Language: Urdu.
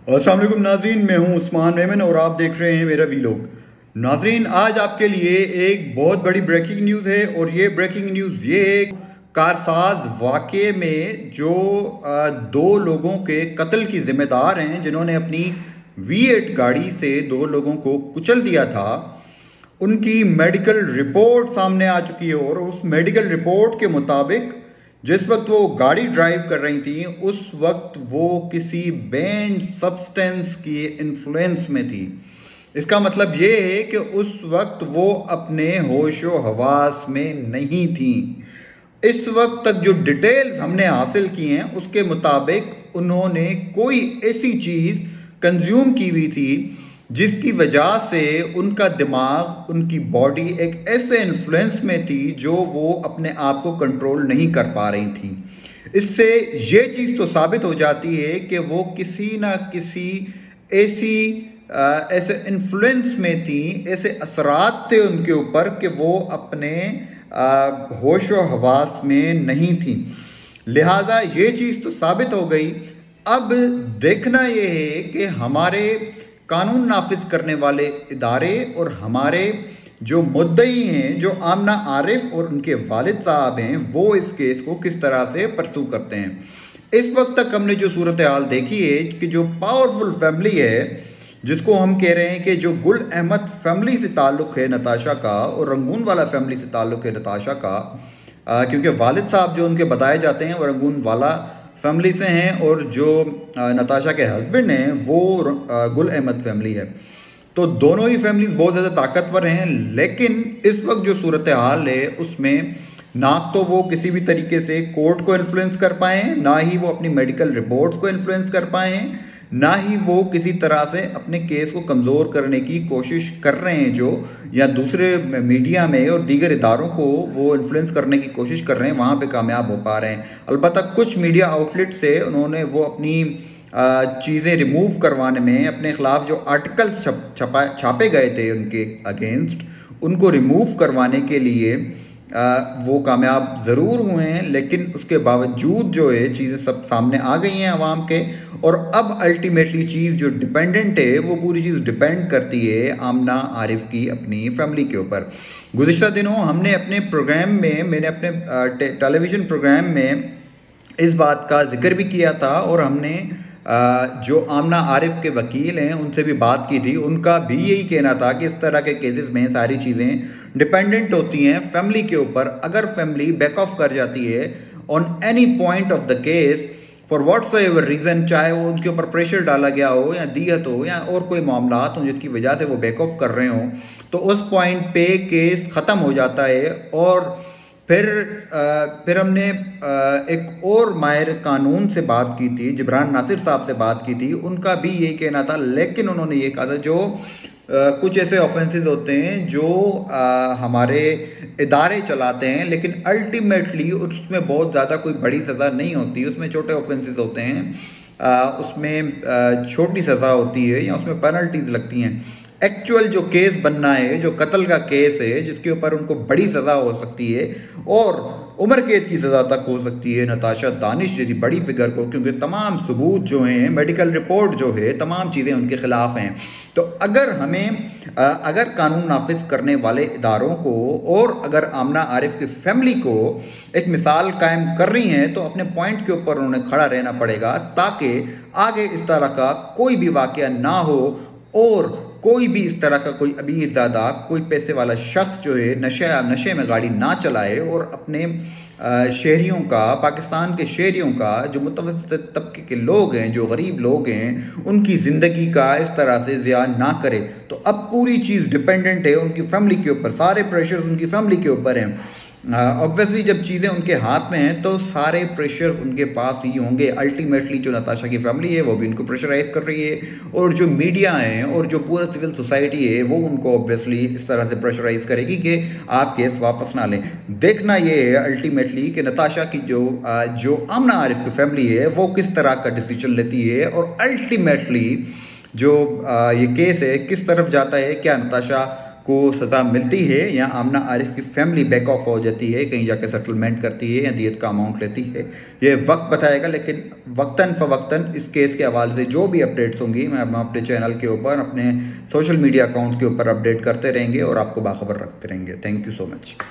السلام علیکم ناظرین، میں ہوں عثمان میمن اور آپ دیکھ رہے ہیں میرا ویلوگ۔ ناظرین، آج آپ کے لیے ایک بہت بڑی بریکنگ نیوز ہے، اور یہ بریکنگ نیوز یہ ہے کارساز واقعے میں جو دو لوگوں کے قتل کی ذمہ دار ہیں، جنہوں نے اپنی V8 گاڑی سے دو لوگوں کو کچل دیا تھا، ان کی میڈیکل رپورٹ سامنے آ چکی ہے۔ اور اس میڈیکل رپورٹ کے مطابق جس وقت وہ گاڑی ڈرائیو کر رہی تھیں، اس وقت وہ کسی بینڈ سبسٹنس کی انفلوئنس میں تھی۔ اس کا مطلب یہ ہے کہ اس وقت وہ اپنے ہوش و حواس میں نہیں تھیں۔ اس وقت تک جو ڈیٹیلز ہم نے حاصل کی ہیں، اس کے مطابق انہوں نے کوئی ایسی چیز کنزیوم کی ہوئی تھی جس کی وجہ سے ان کا دماغ، ان کی باڈی ایک ایسے انفلوئنس میں تھی جو وہ اپنے آپ کو کنٹرول نہیں کر پا رہی تھیں۔ اس سے یہ چیز تو ثابت ہو جاتی ہے کہ وہ کسی نہ کسی ایسے انفلوئنس میں تھیں، ایسے اثرات تھے ان کے اوپر کہ وہ اپنے ہوش و حواس میں نہیں تھیں۔ لہٰذا یہ چیز تو ثابت ہو گئی۔ اب دیکھنا یہ ہے کہ ہمارے قانون نافذ کرنے والے ادارے اور ہمارے جو مدعی ہیں، جو آمنہ عارف اور ان کے والد صاحب ہیں، وہ اس کیس کو کس طرح سے پرسو کرتے ہیں۔ اس وقت تک ہم نے جو صورتحال دیکھی ہے کہ جو پاورفل فیملی ہے، جس کو ہم کہہ رہے ہیں کہ جو گل احمد فیملی سے تعلق ہے نتاشا کا، اور رنگون والا فیملی سے تعلق ہے نتاشا کا، کیونکہ والد صاحب جو ان کے بتائے جاتے ہیں وہ رنگون والا فیملی سے ہیں، اور جو نتاشا کے ہسبینڈ ہیں وہ گل احمد فیملی ہے۔ تو دونوں ہی فیملیز بہت زیادہ طاقتور ہیں، لیکن اس وقت جو صورتحال ہے اس میں نہ تو وہ کسی بھی طریقے سے کورٹ کو انفلوئنس کر پائے ہیں، نہ ہی وہ اپنی میڈیکل رپورٹس کو انفلوئنس کر پائے ہیں، نہ ہی وہ کسی طرح سے اپنے کیس کو کمزور کرنے کی کوشش کر رہے ہیں، یا دوسرے میڈیا میں اور دیگر اداروں کو وہ انفلوئنس کرنے کی کوشش کر رہے ہیں، وہاں پہ کامیاب ہو پا رہے ہیں۔ البتہ کچھ میڈیا آؤٹ لیٹ سے انہوں نے وہ اپنی چیزیں ریموو کروانے میں، اپنے خلاف جو آرٹیکلز چھاپے گئے تھے ان کے اگینسٹ، ان کو ریموو کروانے کے لیے وہ کامیاب ضرور ہوئے ہیں، لیکن اس کے باوجود جو ہے چیزیں سب سامنے آ گئی ہیں عوام کے، اور اب الٹیمیٹلی چیز جو ڈیپینڈنٹ ہے، وہ پوری چیز ڈیپینڈ کرتی ہے آمنہ عارف کی اپنی فیملی کے اوپر۔ گزشتہ دنوں ہم نے اپنے پروگرام میں، میں نے اپنے ٹیلی ویژن پروگرام میں اس بات کا ذکر بھی کیا تھا، اور ہم نے جو آمنہ عارف کے وکیل ہیں ان سے بھی بات کی تھی۔ ان کا بھی یہی کہنا تھا کہ اس طرح کے کیسز میں ساری چیزیں ڈیپینڈنٹ ہوتی ہیں فیملی کے اوپر۔ اگر فیملی بیک آف کر جاتی ہے on any point of the case for what's ever reason, چاہے وہ ان کے اوپر پریشر ڈالا گیا ہو، یا دیت ہو، یا اور کوئی معاملات ہوں جس کی وجہ سے وہ بیک آف کر رہے ہوں، تو اس پوائنٹ پہ کیس ختم ہو جاتا ہے۔ اور پھر ہم نے ایک اور ماہر قانون سے بات کی تھی، جبران ناصر صاحب سے بات کی تھی، ان کا بھی یہی کہنا تھا، لیکن انہوں نے یہ کہا تھا جو کچھ ایسے آفینسز ہوتے ہیں جو ہمارے ادارے چلاتے ہیں، لیکن الٹیمیٹلی اس میں بہت زیادہ کوئی بڑی سزا نہیں ہوتی، اس میں چھوٹے آفینسز ہوتے ہیں، اس میں چھوٹی سزا ہوتی ہے، یا اس میں پینلٹیز لگتی ہیں۔ ایکچول جو کیس بننا ہے، جو قتل کا کیس ہے، جس کے اوپر ان کو بڑی سزا ہو سکتی ہے اور عمر قید کی سزا تک ہو سکتی ہے نتاشا دانش جیسی بڑی فگر کو، کیونکہ تمام ثبوت جو ہیں، میڈیکل رپورٹ جو ہے، تمام چیزیں ان کے خلاف ہیں۔ تو اگر قانون نافذ کرنے والے اداروں کو، اور اگر آمنہ عارف کی فیملی کو ایک مثال قائم کر رہی ہیں، تو اپنے پوائنٹ کے اوپر انہیں کھڑا رہنا پڑے گا، تاکہ آگے اس طرح کا کوئی بھی واقعہ نہ ہو، اور کوئی بھی اس طرح کا کوئی امیر زادہ، کوئی پیسے والا شخص جو ہے نشے میں گاڑی نہ چلائے، اور اپنے شہریوں کا، پاکستان کے شہریوں کا، جو متوسط طبقے کے لوگ ہیں، جو غریب لوگ ہیں، ان کی زندگی کا اس طرح سے ضیاع نہ کرے۔ تو اب پوری چیز ڈیپینڈنٹ ہے ان کی فیملی کے اوپر، سارے پریشرز ان کی فیملی کے اوپر ہیں۔ اوبویسلی جب چیزیں ان کے ہاتھ میں ہیں تو سارے پریشر ان کے پاس ہی ہوں گے۔ الٹیمیٹلی جو نتاشا کی فیملی ہے وہ بھی ان کو پریشرائز کر رہی ہے، اور جو میڈیا ہیں اور جو پورا سول سوسائٹی ہے وہ ان کو اوبویسلی اس طرح سے پریشرائز کرے گی کہ آپ کیس واپس نہ لیں۔ دیکھنا یہ ہے الٹیمیٹلی کہ نتاشا کی جو آمنہ عارف کی فیملی ہے وہ کس طرح کا ڈیسیجن لیتی ہے، اور الٹیمیٹلی جو یہ کیس ہے کس طرف جاتا ہے۔ کیا نتاشا کو سزا ملتی ہے یا آمنہ عارف کی فیملی بیک آف ہو جاتی ہے، کہیں جا کے سیٹلمنٹ کرتی ہے یا دیت کا اماؤنٹ لیتی ہے، یہ وقت بتائے گا. لیکن وقتاً فوقتاً اس کیس کے حوالے سے جو بھی اپڈیٹس ہوں گی میں اپنے چینل کے اوپر، اپنے سوشل میڈیا اکاؤنٹس کے اوپر اپڈیٹ کرتے رہیں گے اور آپ کو باخبر رکھتے رہیں گے. Thank you so much.